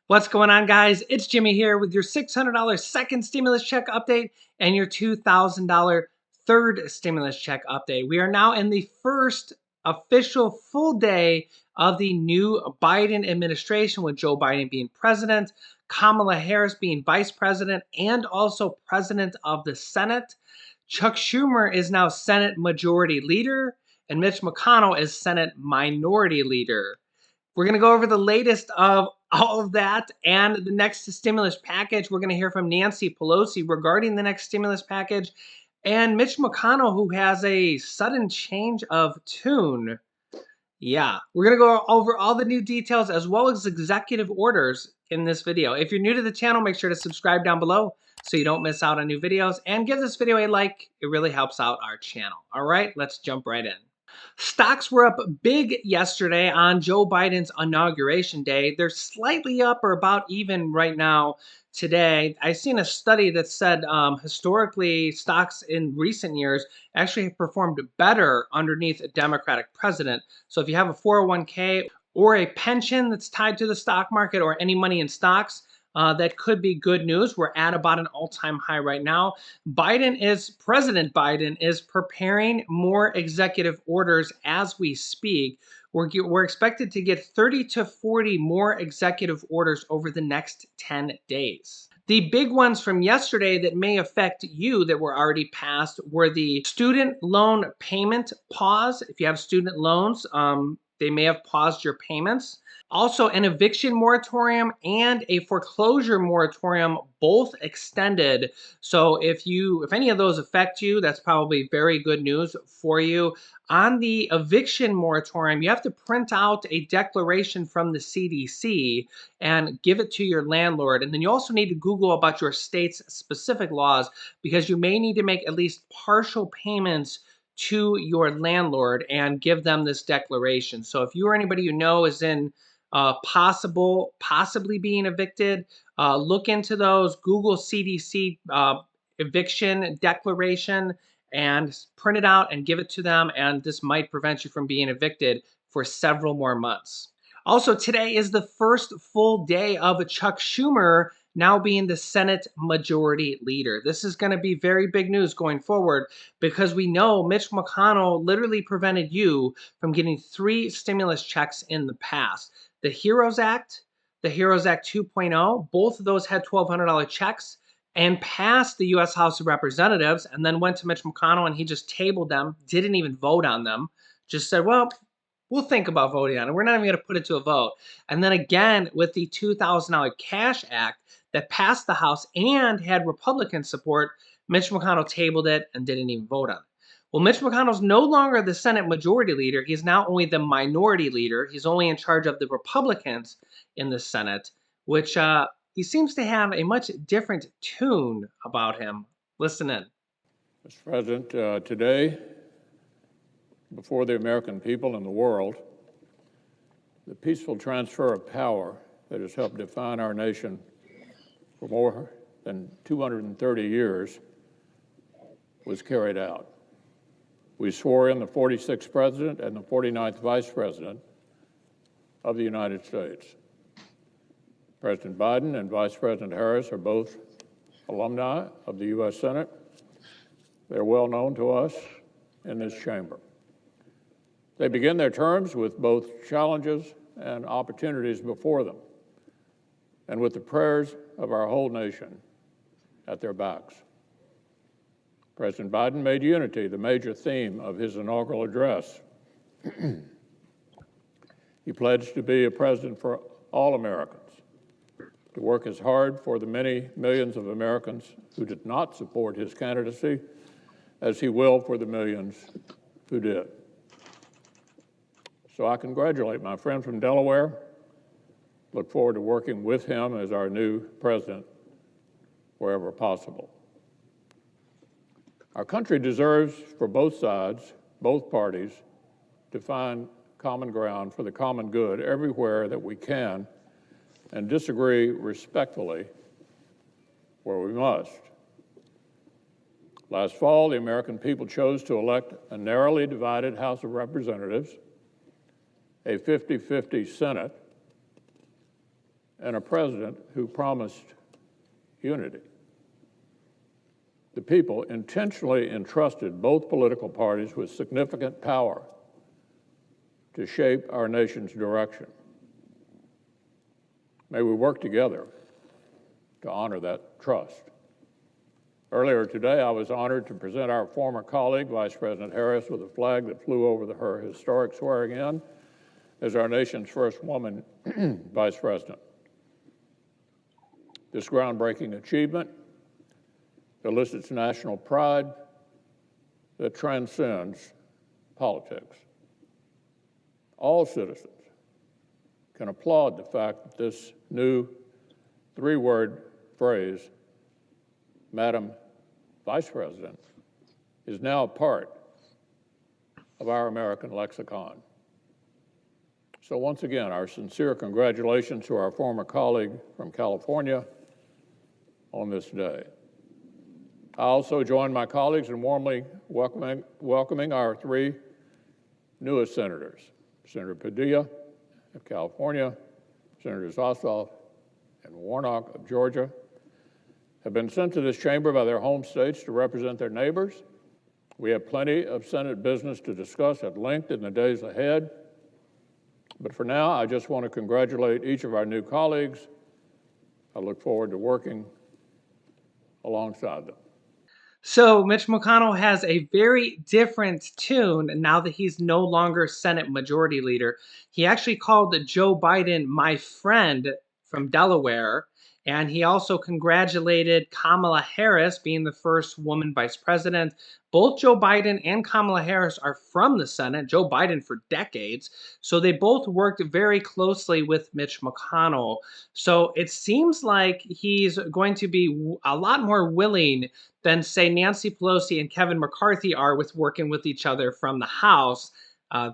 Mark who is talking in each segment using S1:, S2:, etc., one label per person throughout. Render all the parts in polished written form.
S1: What's going on, guys? It's Jimmy here with your $600 second stimulus check update and your $2,000 third stimulus check update. We are now in the first official full day of the new Biden administration, with Joe Biden being president, Kamala Harris being vice president, and also president of the Senate. Chuck Schumer is now Senate Majority Leader, and Mitch McConnell is Senate Minority Leader. We're going to go over the latest of all of that and the next stimulus package. We're going to hear from Nancy Pelosi regarding the next stimulus package, and Mitch McConnell, who has a sudden change of tune. Yeah, we're going to go over all the new details as well as executive orders in this video. If you're new to the channel, make sure to subscribe down below so you don't miss out on new videos, and give this video a like. It really helps out our channel. All right, let's jump right in. Stocks were up big yesterday on Joe Biden's inauguration day. They're slightly up or about even right now today. I've seen a study that said historically stocks in recent years actually have performed better underneath a Democratic president. So if you have a 401k or a pension that's tied to the stock market or any money in stocks, that could be good news. We're at about an all-time high right now. President Biden is preparing more executive orders as we speak. We're expected to get 30 to 40 more executive orders over the next 10 days. The big ones from yesterday that may affect you that were already passed were the student loan payment pause. If you have student loans, they may have paused your payments. Also, an eviction moratorium and a foreclosure moratorium, both extended. So if any of those affect you, that's probably very good news for you. On the eviction moratorium, you have to print out a declaration from the CDC and give it to your landlord. And then you also need to Google about your state's specific laws, because you may need to make at least partial payments to your landlord and give them this declaration. So if you or anybody you know is in possibly being evicted, look into those. Google CDC eviction declaration and print it out and give it to them, and this might prevent you from being evicted for several more months. Also, today is the first full day of Chuck Schumer now being the Senate Majority Leader. This is going to be very big news going forward, because we know Mitch McConnell literally prevented you from getting 3 stimulus checks in the past. The HEROES Act, the HEROES Act 2.0, both of those had $1,200 checks and passed the U.S. House of Representatives, and then went to Mitch McConnell and he just tabled them, didn't even vote on them, just said, well, we'll think about voting on it. We're not even going to put it to a vote. And then again, with the $2,000 Cash Act that passed the House and had Republican support, Mitch McConnell tabled it and didn't even vote on it. Well, Mitch McConnell's no longer the Senate Majority Leader. He's now only the Minority Leader. He's only in charge of the Republicans in the Senate, which he seems to have a much different tune about him. Listen in.
S2: Mr. President, today, before the American people and the world, the peaceful transfer of power that has helped define our nation for more than 230 years was carried out. We swore in the 46th President and the 49th Vice President of the United States. President Biden and Vice President Harris are both alumni of the U.S. Senate. They're well known to us in this chamber. They begin their terms with both challenges and opportunities before them, and with the prayers of our whole nation at their backs. President Biden made unity the major theme of his inaugural address. He pledged to be a president for all Americans, to work as hard for the many millions of Americans who did not support his candidacy as he will for the millions who did. So I congratulate my friend from Delaware. Look forward to working with him as our new president wherever possible. Our country deserves for both sides, both parties, to find common ground for the common good everywhere that we can, and disagree respectfully where we must. Last fall, the American people chose to elect a narrowly divided House of Representatives, a 50-50 Senate, and a president who promised unity. The people intentionally entrusted both political parties with significant power to shape our nation's direction. May we work together to honor that trust. Earlier today, I was honored to present our former colleague, Vice President Harris, with a flag that flew over her historic swearing-in as our nation's first woman vice president. This groundbreaking achievement elicits national pride that transcends politics. All citizens can applaud the fact that this new three-word phrase, Madam Vice President, is now a part of our American lexicon. So once again, our sincere congratulations to our former colleague from California on this day. I also join my colleagues in warmly welcoming our three newest senators, Senator Padilla of California, Senators Ossoff and Warnock of Georgia, have been sent to this chamber by their home states to represent their neighbors. We have plenty of Senate business to discuss at length in the days ahead. But for now, I just want to congratulate each of our new colleagues. I look forward to working alongside them.
S1: So Mitch McConnell has a very different tune now that he's no longer Senate Majority Leader. He actually called Joe Biden my friend from Delaware, and he also congratulated Kamala Harris being the first woman vice president. Both Joe Biden and Kamala Harris are from the Senate, Joe Biden for decades, so they both worked very closely with Mitch McConnell. So it seems like he's going to be a lot more willing than, say, Nancy Pelosi and Kevin McCarthy are with working with each other from the House.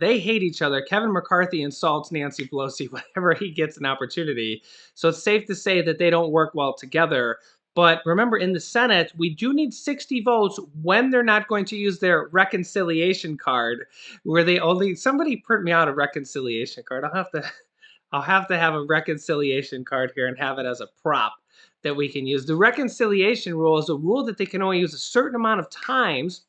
S1: They hate each other. Kevin McCarthy insults Nancy Pelosi whenever he gets an opportunity. So it's safe to say that they don't work well together. But remember, in the Senate, we do need 60 votes when they're not going to use their reconciliation card, where they only, somebody print me out a reconciliation card. I'll have to have a reconciliation card here and have it as a prop that we can use. The reconciliation rule is a rule that they can only use a certain amount of times.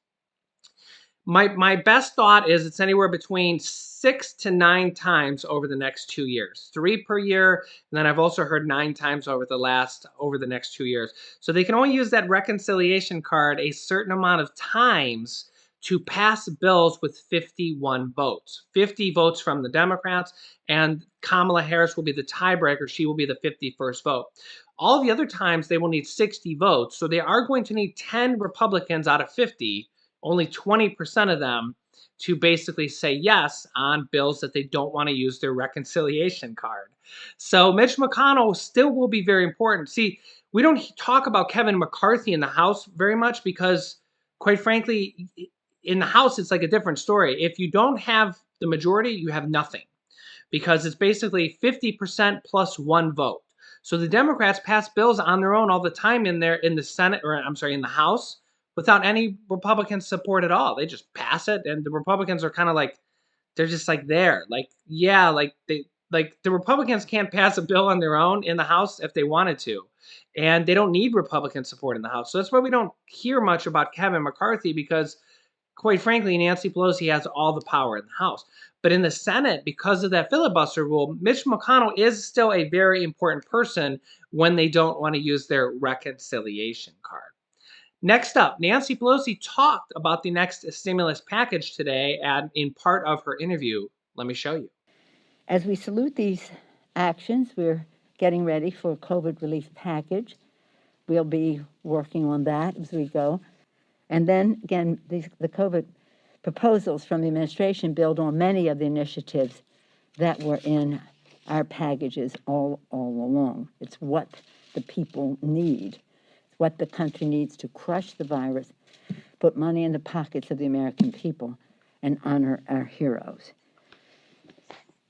S1: My best thought is it's anywhere between 6 to 9 times over the next 2 years, 3 per year, and then I've also heard 9 times over the next 2 years. So they can only use that reconciliation card a certain amount of times to pass bills with 51 votes. 50 votes from the Democrats, and Kamala Harris will be the tiebreaker. She will be the 51st vote. All the other times they will need 60 votes, so they are going to need 10 Republicans out of 50, only 20% of them, to basically say yes on bills that they don't want to use their reconciliation card. So Mitch McConnell still will be very important. See, we don't talk about Kevin McCarthy in the House very much because, quite frankly, in the House, it's like a different story. If you don't have the majority, you have nothing, because it's basically 50% plus one vote. So the Democrats pass bills on their own all the time in the Senate, or I'm sorry, in the House, without any Republican support at all. They just pass it, and the Republicans are kind of like, they're just like there. Like, yeah, the Republicans can't pass a bill on their own in the House if they wanted to. And they don't need Republican support in the House. So that's why we don't hear much about Kevin McCarthy, because quite frankly, Nancy Pelosi has all the power in the House. But in the Senate, because of that filibuster rule, Mitch McConnell is still a very important person when they don't want to use their reconciliation card. Next up, Nancy Pelosi talked about the next stimulus package today in part of her interview. Let me show you.
S3: As we salute these actions, we're getting ready for a COVID relief package. We'll be working on that as we go. And then, again, the COVID proposals from the administration build on many of the initiatives that were in our packages all along. It's what the people need. It's what the country needs to crush the virus, put money in the pockets of the American people, and honor our heroes.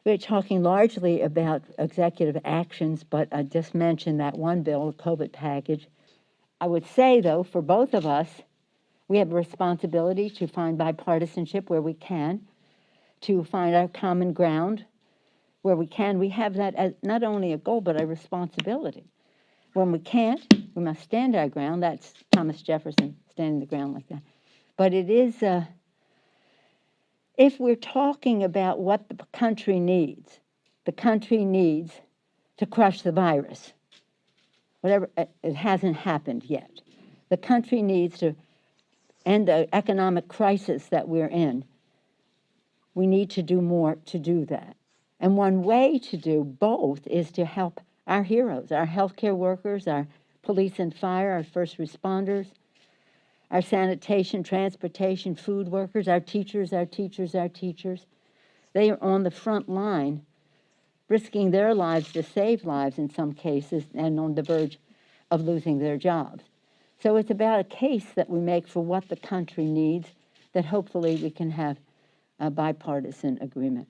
S3: We're talking largely about executive actions, but I just mentioned that one bill, the COVID package. I would say, though, for both of us, we have a responsibility to find bipartisanship where we can, to find our common ground where we can, we have that as not only a goal, but a responsibility. When we can't, we must stand our ground. That's Thomas Jefferson, standing the ground like that. But it is, if we're talking about what the country needs to crush the virus. Whatever, it hasn't happened yet. The country needs to end the economic crisis that we're in. We need to do more to do that. And one way to do both is to help our heroes, our healthcare workers, our police and fire, our first responders, our sanitation, transportation, food workers, our teachers. They are on the front line, risking their lives to save lives in some cases, and on the verge of losing their jobs. So it's about a case that we make for what the country needs, that hopefully we can have a bipartisan agreement.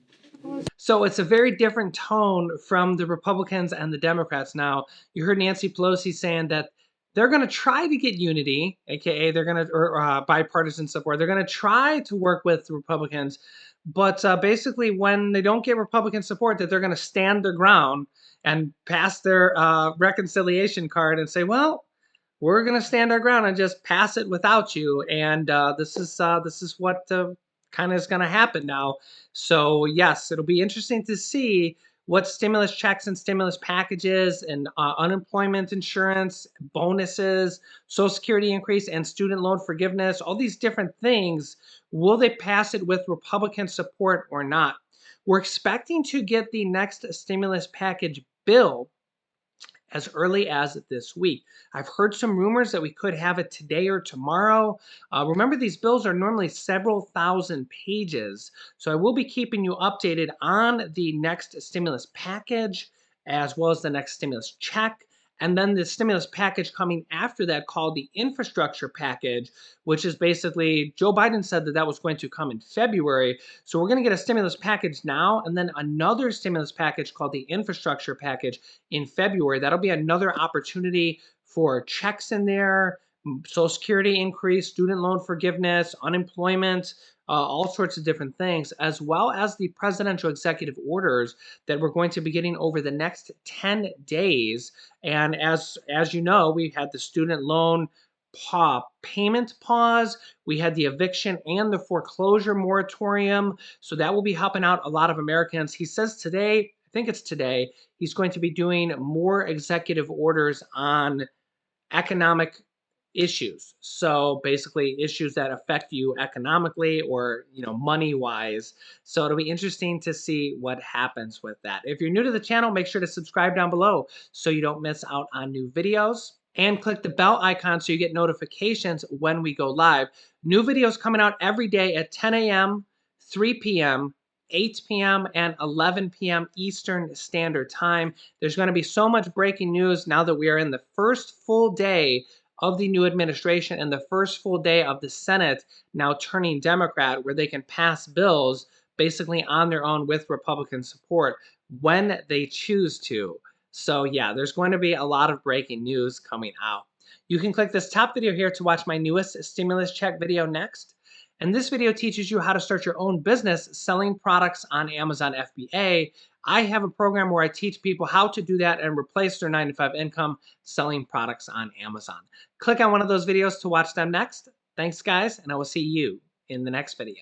S1: So it's a very different tone from the Republicans and the Democrats now. You heard Nancy Pelosi saying that they're going to try to get unity, aka they're going to, or bipartisan support. They're going to try to work with the Republicans, but basically, when they don't get Republican support, that they're going to stand their ground and pass their reconciliation card and say, "Well, we're going to stand our ground and just pass it without you." And this is what kind of is going to happen now. So yes, it'll be interesting to see what stimulus checks and stimulus packages and unemployment insurance, bonuses, Social Security increase, and student loan forgiveness, all these different things, will they pass it with Republican support or not? We're expecting to get the next stimulus package bill as early as this week. I've heard some rumors that we could have it today or tomorrow. Remember, these bills are normally several thousand pages, so I will be keeping you updated on the next stimulus package as well as the next stimulus check. And then the stimulus package coming after that, called the infrastructure package, which is basically, Joe Biden said that that was going to come in February. So we're going to get a stimulus package now, and then another stimulus package called the infrastructure package in February. That'll be another opportunity for checks in there, Social Security increase, student loan forgiveness, unemployment, all sorts of different things, as well as the presidential executive orders that we're going to be getting over the next 10 days. And as you know, we had the student loan payment pause, we had the eviction and the foreclosure moratorium. So that will be helping out a lot of Americans. He says today, I think it's today, he's going to be doing more executive orders on economic issues. So basically issues that affect you economically or, money wise. So it'll be interesting to see what happens with that. If you're new to the channel, make sure to subscribe down below so you don't miss out on new videos, and click the bell icon so you get notifications when we go live. New videos coming out every day at 10 a.m., 3 p.m., 8 p.m. and 11 p.m. Eastern Standard Time. There's going to be so much breaking news now that we are in the first full day of the new administration and the first full day of the Senate now turning Democrat, where they can pass bills basically on their own with Republican support when they choose to. So yeah, there's going to be a lot of breaking news coming out. You can click this top video here to watch my newest stimulus check video next. And this video teaches you how to start your own business selling products on Amazon FBA. I have a program where I teach people how to do that and replace their 9-to-5 income selling products on Amazon. Click on one of those videos to watch them next. Thanks, guys, and I will see you in the next video.